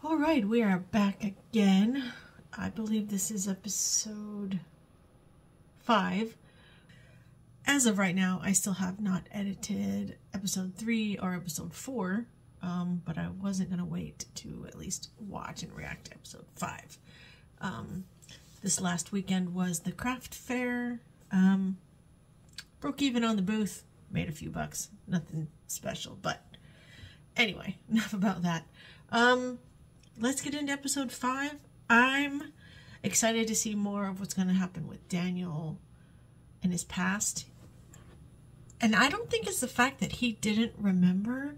All right, we are back again. I believe this is episode 5. As of right now, I still have not edited episode 3 or episode 4, but I wasn't going to wait to at least watch and react to episode 5. This last weekend was the craft fair. Broke even on the booth, made a few bucks. Nothing special, but anyway, enough about that. Let's get into episode 5. I'm excited to see more of what's going to happen with Daniel in his past. And I don't think it's the fact that he didn't remember.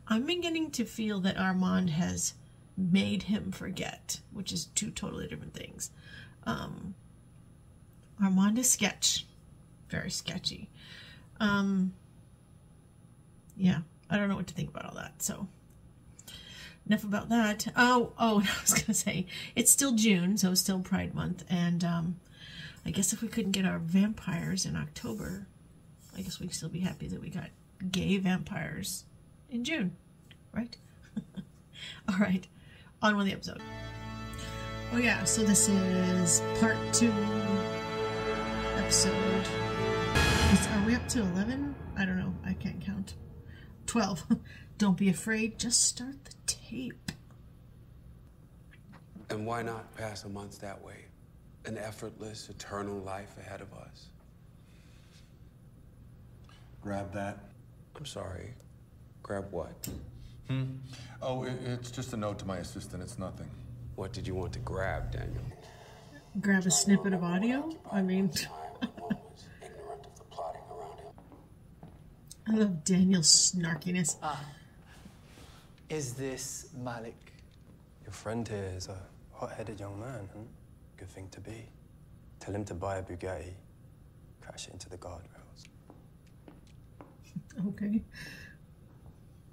I'm beginning to feel that Armand has made him forget, which is two totally different things. Armand is sketch. Very sketchy. Yeah, I don't know what to think about all that, so enough about that. Oh, I was going to say, it's still June, so it's still Pride Month, and I guess if we couldn't get our vampires in October, I guess we'd still be happy that we got gay vampires in June, right? All right, on with the episode. Oh yeah, so this is part 2 episode. Are we up to 11? I don't know, I can't count. 12. Don't be afraid, just start the tape. And why not pass a month that way? An effortless, eternal life ahead of us. Grab that. I'm sorry. Grab what? Oh, it's just a note to my assistant. It's nothing. What did you want to grab, Daniel? Grab a snippet of audio? I mean, I love Daniel's snarkiness. Is this Malik? Your friend here is a hot-headed young man, huh? Good thing to be. Tell him to buy a Bugatti, crash it into the guardrails. Okay.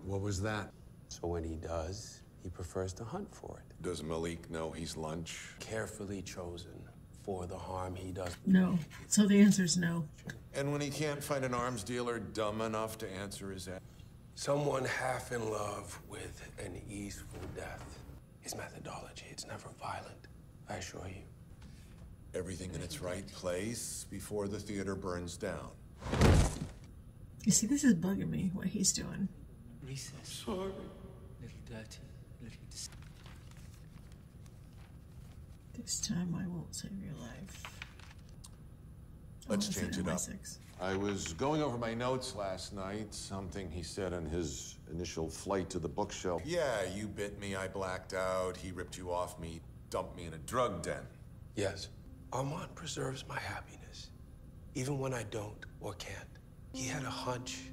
What was that? So when he does, he prefers to hunt for it. Does Malik know he's lunch? Carefully chosen for the harm he does. No. So the answer is no. And when he can't find an arms dealer dumb enough to answer his ass? Someone half in love with an easeful death. His methodology, it's never violent, I assure you. Everything in its right place before the theater burns down. You see, this is bugging me, what he's doing. Recess. Sorry. Little dirty, little This time I won't save your life. Let's change it up. 6. I was going over my notes last night, something he said on his initial flight to the bookshelf. Yeah, you bit me, I blacked out, he ripped you off me, dumped me in a drug den. Yes. Armand preserves my happiness, even when I don't or can't. He had a hunch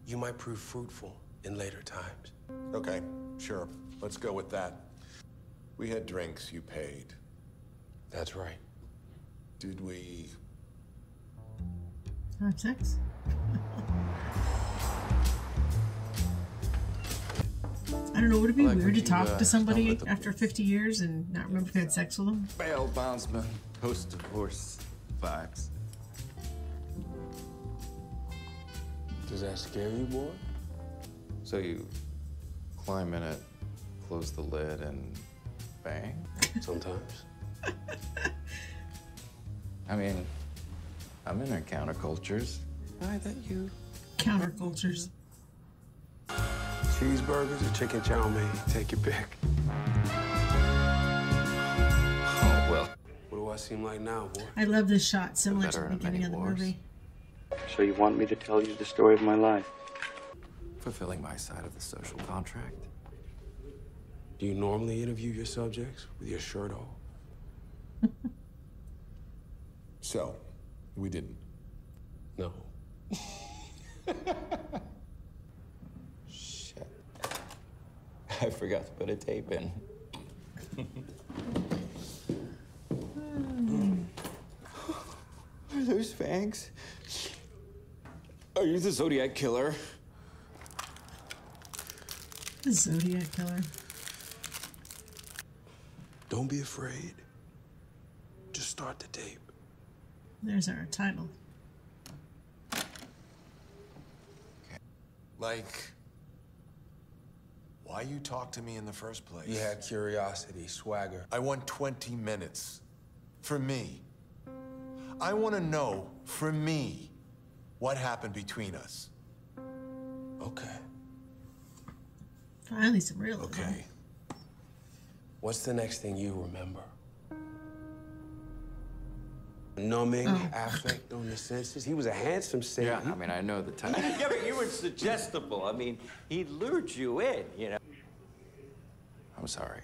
you might prove fruitful in later times. Okay, sure, let's go with that. We had drinks, you paid. That's right. Did we... Have sex? I don't know, would it be weird to talk to somebody after 50 years and not remember if you had sex with them? Bail bondsman, post-divorce vibes. Does that scare you, boy? So you climb in it, close the lid, and bang? Sometimes. I mean, I'm in countercultures. I that you. Countercultures. Cheeseburgers or chicken chow mein? Take your pick. Oh, well. What do I seem like now, boy? I love this shot, similar to the Better in beginning of many the wars. movie. So you want me to tell you the story of my life? Fulfilling my side of the social contract. Do you normally interview your subjects with your shirt off? So, we didn't. No. Shit. I forgot to put a tape in. Are those fangs? Are you the Zodiac Killer? The Zodiac Killer. Don't be afraid. Just start the tape. There's our title. Like... what? Why you talk to me in the first place? You had curiosity, swagger. I want 20 minutes. For me. I want to know, for me, what happened between us. Okay. Finally, some real. Okay. What's the next thing you remember? Numbing affect on the senses. He was a handsome saint. Yeah, I mean, I know the type. Yeah, but you were suggestible. I mean, he lured you in, you know. I'm sorry.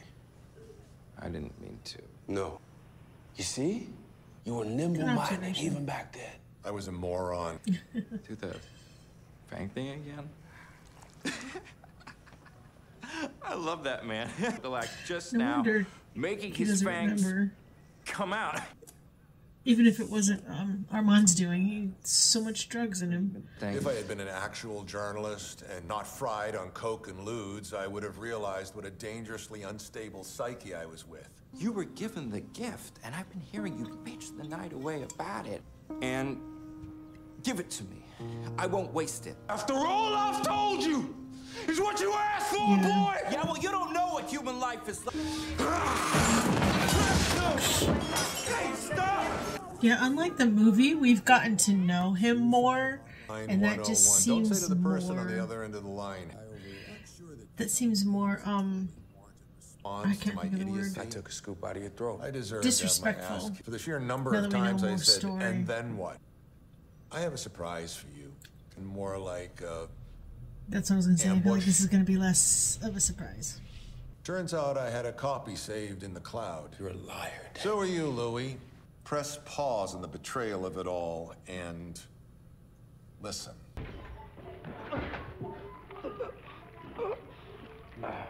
I didn't mean to. No. You see? You were nimble-minded even back then. I was a moron. Do the fang thing again? I love that, man. Like, just No now, wonder making he his doesn't fangs remember. come out. Even if it wasn't Armand's doing, he had so much drugs in him. If I had been an actual journalist and not fried on coke and lewds, I would have realized what a dangerously unstable psyche I was with. You were given the gift, and I've been hearing you bitch the night away about it. And give it to me. I won't waste it. After all I've told you is what you asked for, boy! Yeah, well, you don't know what human life is like. Hey, stop! Yeah, unlike the movie, we've gotten to know him more, and that just 101. seems Don't say to the person on the more. other end of the line. That seems more I can't think of the word. I took a scoop out of your throat. I deserve Disrespectful. to have my ass for the sheer number Now of that we know times I more said, story. and then what? I have a surprise for you. And more like, That's what I was gonna say. I feel like ambush. this is gonna be less of a surprise. Turns out I had a copy saved in the cloud. You're a liar, Dad. So are you, Louis. Press pause on the betrayal of it all and listen.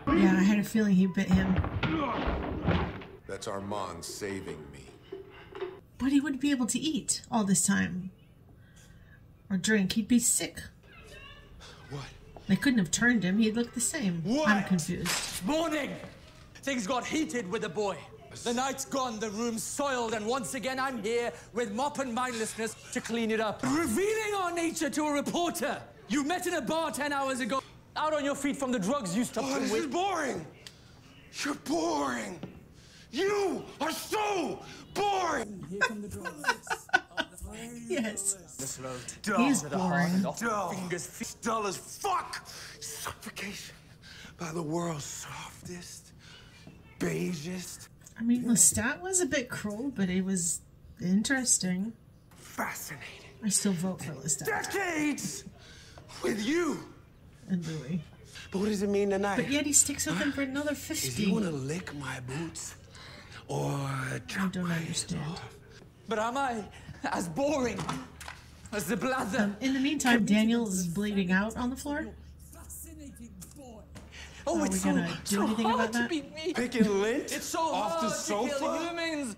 Yeah, I had a feeling he bit him. That's Armand saving me. But he wouldn't be able to eat all this time. Or drink. He'd be sick. What? They couldn't have turned him. He'd look the same. What? I'm confused. Morning! Things got heated with the boy. The night's gone, the room's soiled, and once again I'm here with mop and mindlessness to clean it up. Revealing our nature to a reporter! You met in a bar 10 hours ago, out on your feet from the drugs you stopped Oh, him this with. is boring. You're boring. You are so boring. Here come the drugs. Yes. The slow He's to the heart and boring. off the Dull. fingers. Dull as fuck. Suffocation by the world's softest, beigest, I mean, Lestat was a bit cruel, but it was interesting. fascinating. I still vote for Lestat Decades with you. and Louis. But what does it mean tonight? But yet he sticks with him for another Is 50. he gonna lick my boots or I chop don't my understand. head off? But am I as boring as the blather? In the meantime, Daniel is bleeding out on the floor. Fascinating boy. Are we it's gonna do anything hard about to that? be me. Picking lint It's so off hard the to kill sofa? humans.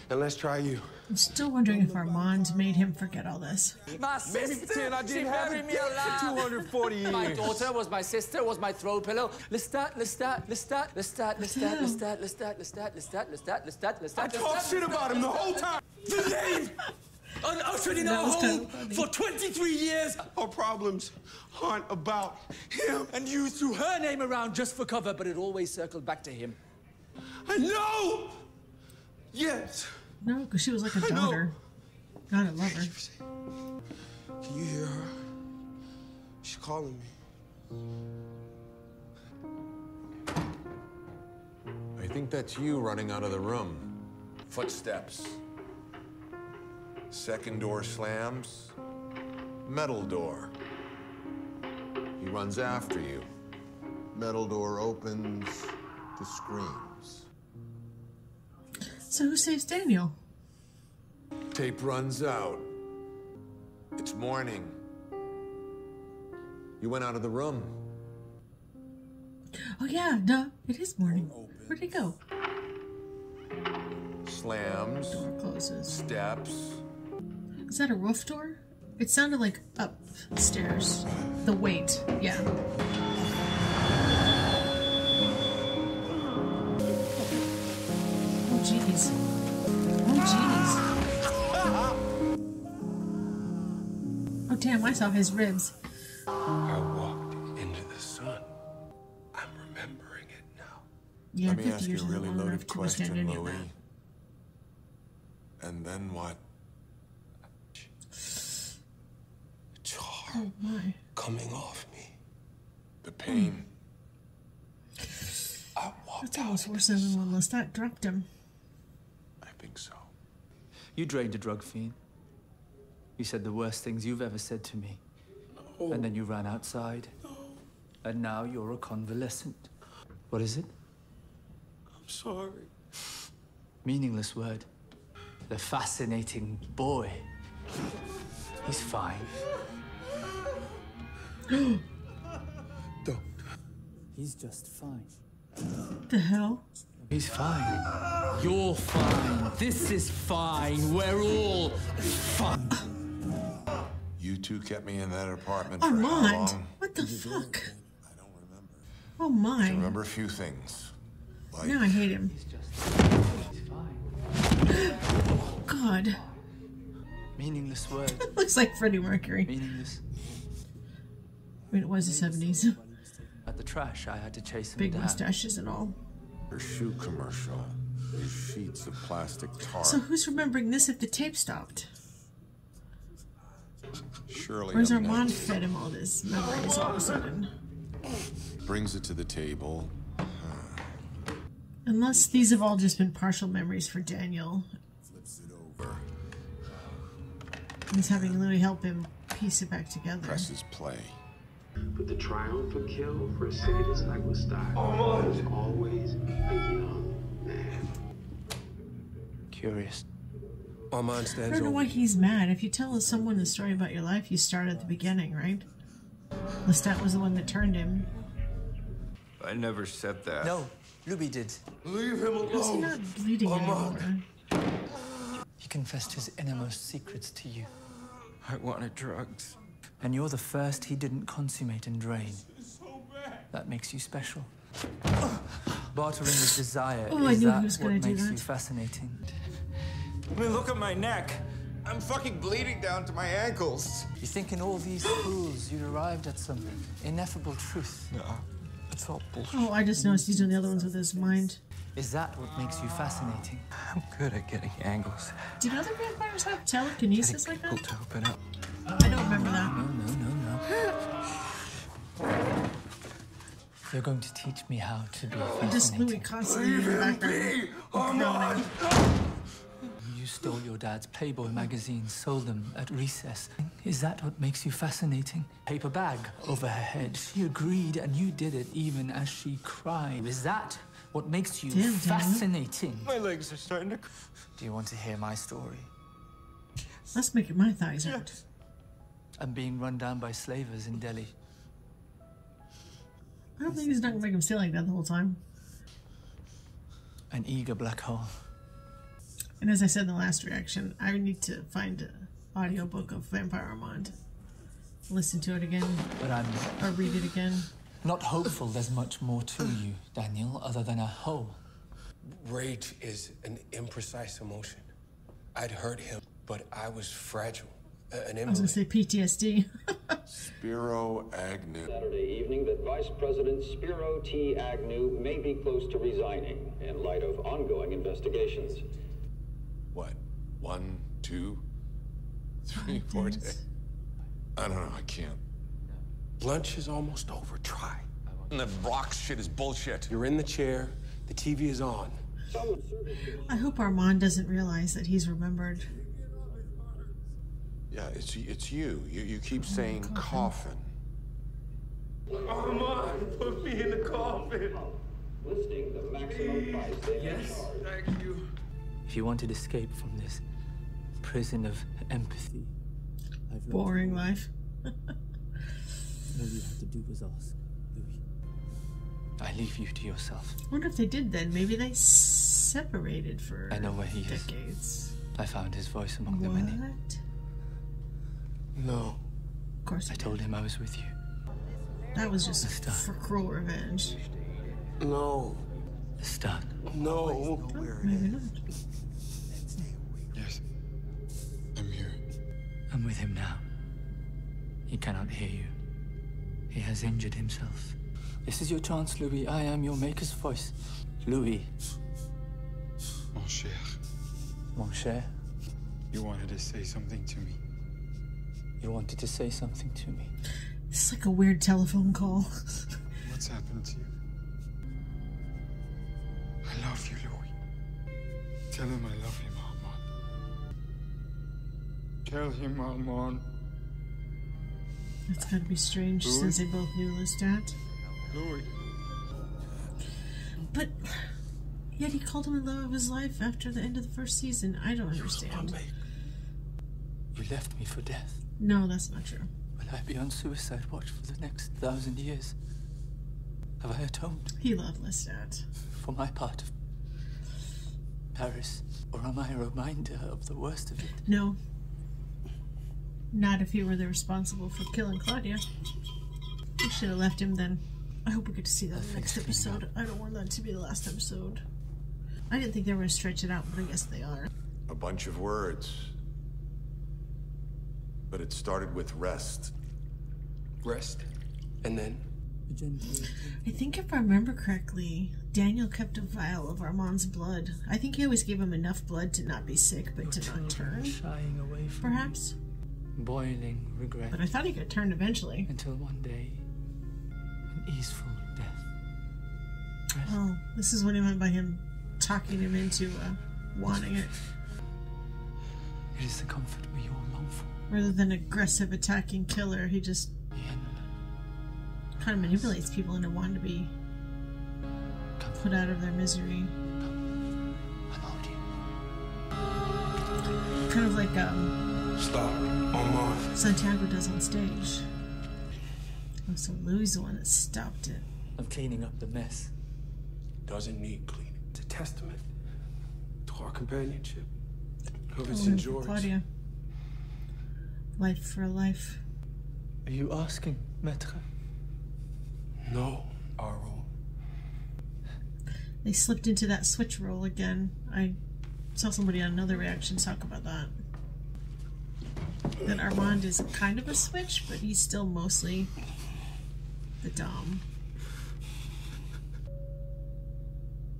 And let's try you. I'm still wondering if Armand made him forget all this. My Maybe sister, pretend I she didn't have buried a me dick alive. for 240 years. My daughter was my sister, was my throw pillow. Lestat. I talked shit about him the whole time. The name! Unuttered in That our was kind home of funny. for 23 years. Our problems aren't about him. And you threw her name around just for cover, but it always circled back to him. I know! Yes. No, because she was like a I know. daughter, not a lover. Can you hear her? She's calling me. I think that's you running out of the room. Footsteps. Second door slams. Metal door. He runs after you. Metal door opens to screams. So who saves Daniel? Tape runs out. It's morning. You went out of the room. Oh yeah, duh. It is morning. Where'd he go? Slams. Door closes. Steps. Is that a roof door? It sounded like upstairs. The weight, yeah. Oh jeez. Oh jeez. Oh damn! I saw his ribs. I walk Yeah, Let me 50 ask you years a isn't really long enough loaded to withstand question, any of Louis. that. And then what? Oh my. Coming off me. The pain. I walked That's out. almost worse than when Lestat dropped him. I think so. You drained a drug fiend. You said the worst things you've ever said to me. No. And then you ran outside. No. And now you're a convalescent. What is it? I'm sorry. Meaningless word. The fascinating boy. He's fine. Don't. He's just fine. The hell? He's fine. You're fine. This is fine. We're all fine. You two kept me in that apartment for how Armand! long? What the fuck? I don't remember. Oh my. I remember a few things. Like, Now I hate him. He's fine. God. Meaningless word. Looks like Freddie Mercury. Meaningless. I mean, it was the 70s. At the trash, I had to chase him Big down. mustaches and all. her shoe commercial. These sheets of plastic tar. So who's remembering this if the tape stopped? Surely Where's I'm Armand next. fed him all this memories all of a sudden? Brings it to the table. Unless these have all just been partial memories for Daniel. Flips it over. He's having Louis help him piece it back together. Presses play. But the triumphant kill for a sadist like Lestat was always a young man. Curious. Armand I stands don't know over. why he's mad. If you tell someone the story about your life, you start at the beginning, right? Lestat was the one that turned him. I never said that. No, Louis did. Leave him alone. How's he not bleeding anymore? He confessed his innermost secrets to you. I wanted drugs. And you're the first he didn't consummate and drain. That makes you special. Bartering with desire, Oh, I is knew he that was what gonna do makes you that. fascinating? I mean, look at my neck. I'm fucking bleeding down to my ankles. You think in all these fools you'd arrived at some ineffable truth? No, it's all bullshit. Oh, I just noticed he's doing the other ones with his mind. Is that what makes you fascinating? I'm good at getting angles. Did other vampires have telekinesis like People that? to open up. I don't remember that. No. You're going to teach me how to be Just Louis fascinating. constantly in the background. Groaning. You stole your dad's Playboy magazine, sold them at recess. Is that what makes you fascinating? Paper bag over her head. She agreed, and you did it even as she cried. Is that what makes you Damn, fascinating? My legs are starting to... Do you want to hear my story? That's making my thighs hurt. I'm being run down by slavers in Delhi. I don't think he's not gonna make him stay like that the whole time. An eager black hole. And as I said in the last reaction, I need to find an audiobook of Vampire Armand. Listen to it again, But I'm or read it again. not hopeful there's much more to you, Daniel, other than a hole. Rage is an imprecise emotion. I'd hurt him, but I was fragile. An I was gonna invalid. say PTSD. Spiro Agnew. Saturday evening that Vice President Spiro T. Agnew may be close to resigning in light of ongoing investigations. What? 1, 2, 3, 4 days? I don't know. I can't. Lunch is almost over. Try. And the rock shit is bullshit. You're in the chair. The TV is on. I hope Armand doesn't realize that he's remembered. Yeah, it's you. You keep saying coffin. Armand, put me in the coffin. Listing the maximum price they may charge. Thank you. If you wanted escape from this prison of empathy, I've Boring life. All you had to do was ask, Louis. I leave you to yourself. I wonder if they did then. Maybe they separated for I know where he is. decades. I found his voice among the many. What? No. Of course I he told him I was with you. did. That was just Lestat. for cruel revenge. No. Lestat. No. Maybe not. Yes. I'm here. I'm with him now. He cannot hear you. He has injured himself. This is your chance, Louis. I am your maker's voice. Louis. Mon cher. Mon cher. You wanted to say something to me. You wanted to say something to me. It's like a weird telephone call. What's happened to you? I love you, Louis. Tell him I love him, Armand. Tell him, Armand. That's gotta be strange, Louis? since they both knew Lestat. Louis. But yet he called him the love of his life after the end of the first season. I don't understand. You left me for death. No, that's not true. Will I be on suicide watch for the next 1,000 years? Have I atoned? He loved Lestat. For my part of Paris? Or am I a reminder of the worst of it? No. Not if you were the responsible for killing Claudia. We should have left him then. I hope we get to see that in the next episode. I don't want that to be the last episode. I didn't think they were going to stretch it out, but I guess they are. A bunch of words. But it started with rest. Rest. And then? I think if I remember correctly, Daniel kept a vial of Armand's blood. I think he always gave him enough blood to not be sick, but to not turn. Shying away from perhaps? Boiling regret. But I thought he could turn eventually. Until one day, an easeful death. Oh, this is what he meant by him talking him into wanting it. It is the comfort we all long for. Rather than aggressive attacking killer, he just kind of manipulates people into wanting to be put out of their misery. Kind of like Stop. Armand. Santiago does on stage. Oh, so Louis is the one that stopped it. I'm cleaning up the mess. Doesn't need cleaning. It's a testament to our companionship. Of Oh, St. George. Claudia. Life for a life. Are you asking, Maître? No, our role. They slipped into that switch role again. I saw somebody on another reaction talk about that. That Armand is kind of a switch, but he's still mostly the dom.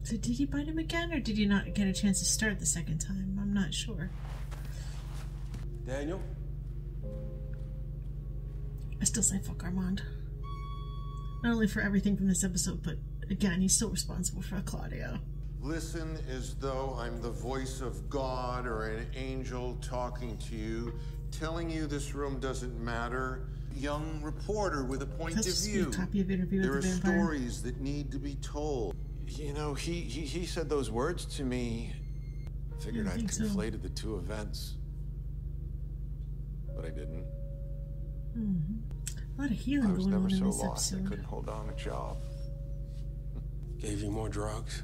So did he bite him again, or did he not get a chance to start the second time? I'm not sure. Daniel? I still say fuck Armand. Not only for everything from this episode, but again, he's still responsible for Claudia. Listen as though I'm the voice of God or an angel talking to you, telling you this room doesn't matter. Young reporter with a point of view. A copy of Interview There with the are Vampire. stories that need to be told. You know, he said those words to me. I figured I'd conflated the two events. But I didn't. A lot of healing I was going on never in so this lost I episode. couldn't hold on a job. Gave you more drugs?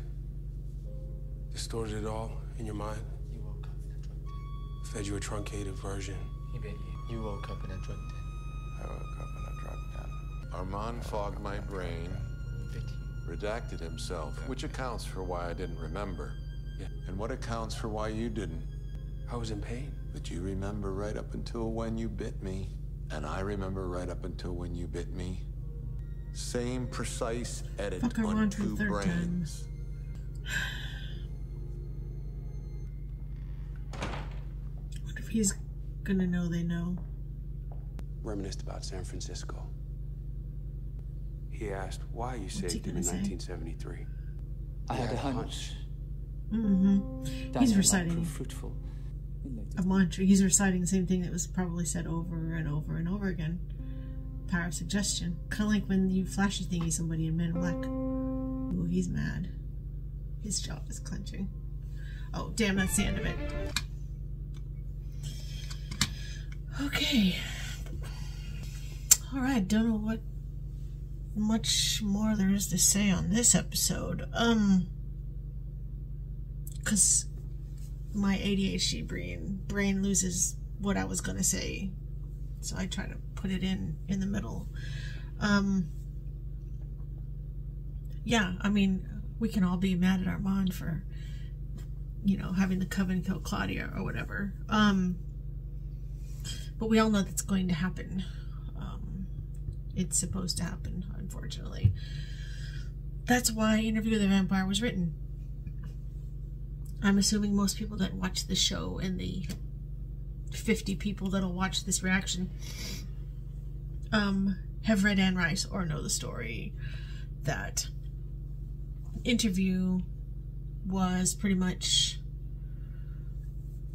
Distorted it all in your mind? You woke up in a drug den. Fed you a truncated version? He bit you. You woke up in a drug den. I woke up in a drug den. Armand fogged my brain, redacted himself, which accounts for why I didn't remember. Yeah. And what accounts for why you didn't. I was in pain. But you remember right up until when you bit me. And I remember right up until when you bit me. Same precise edit Fuck on Armand for the two third brains. What if he's gonna know they know? Reminisced about San Francisco. He asked why you he saved him gonna in say? 1973. I had a hunch. He's reciting fruitful. a mantra. He's reciting the same thing that was probably said over and over and over again. Power of suggestion. Kind of like when you flashy thingy somebody in Men in Black. Ooh, he's mad. His jaw is clenching. Oh, damn, that's the end of it. Okay. Alright, don't know what much more there is to say on this episode. Because my ADHD brain loses what I was gonna say, so I try to put it in the middle. Yeah, I mean, we can all be mad at Armand for, you know, having the Coven kill Claudia or whatever. But we all know that's going to happen. It's supposed to happen, unfortunately. that's why Interview with the Vampire was written. I'm assuming most people that watch the show and the 50 people that'll watch this reaction have read Anne Rice or know the story. That Interview was pretty much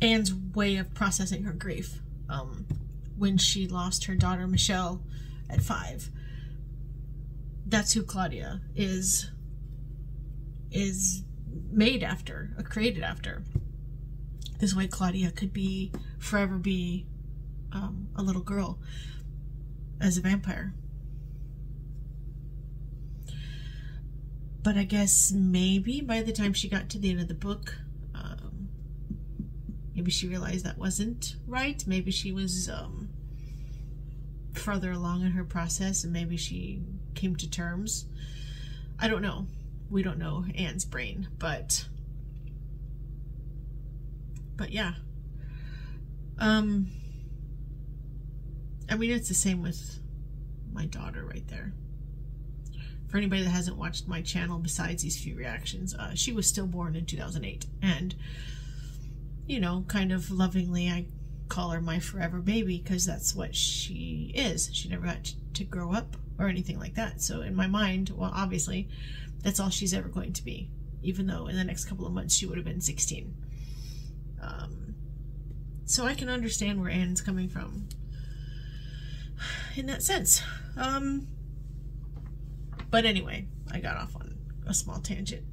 Anne's way of processing her grief when she lost her daughter Michelle at 5. That's who Claudia is made after, or created after. This way Claudia could forever be a little girl as a vampire. But I guess maybe by the time she got to the end of the book, maybe she realized that wasn't right. Maybe she was further along in her process, and maybe she came to terms. I don't know. We don't know Anne's brain, but yeah. I mean, it's the same with my daughter right there. For anybody that hasn't watched my channel besides these few reactions, she was stillborn in 2008, and you know, kind of lovingly, I call her my forever baby because that's what she is. She never got to grow up or anything like that. So in my mind, well, obviously, that's all she's ever going to be, even though in the next couple of months she would have been 16. So I can understand where Anne's coming from in that sense. But anyway, I got off on a small tangent.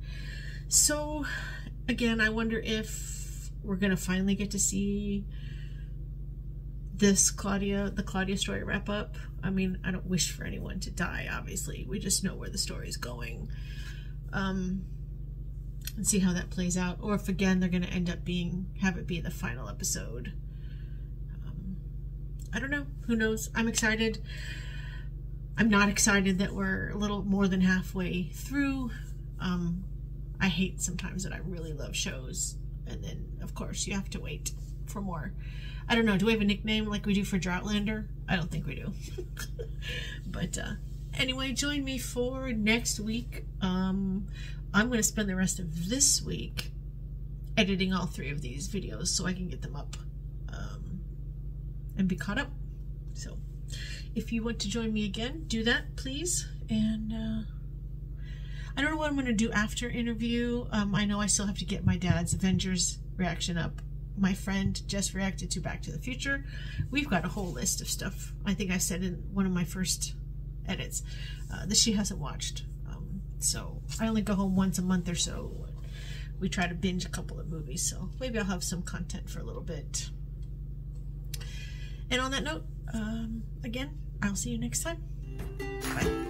So again, I wonder if we're going to finally get to see this the Claudia story wrap up. I mean, I don't wish for anyone to die, obviously. We just know where the story's going. And see how that plays out. Or if, again, they're going to end up have it be the final episode. I don't know. Who knows? I'm excited. I'm not excited that we're a little more than halfway through. I hate sometimes that I really love shows, and then, of course, you have to wait for more. I don't know. Do we have a nickname like we do for Droughtlander? I don't think we do. But anyway, join me for next week. I'm going to spend the rest of this week editing all 3 of these videos so I can get them up and be caught up. So if you want to join me again, do that, please. And I don't know what I'm going to do after Interview. I know I still have to get my dad's Avengers reaction up. My friend just reacted to Back to the Future. We've got a whole list of stuff. I think I said in one of my first edits that she hasn't watched. So I only go home once a month or so. We try to binge a couple of movies, so maybe I'll have some content for a little bit. And on that note, again, I'll see you next time. Bye.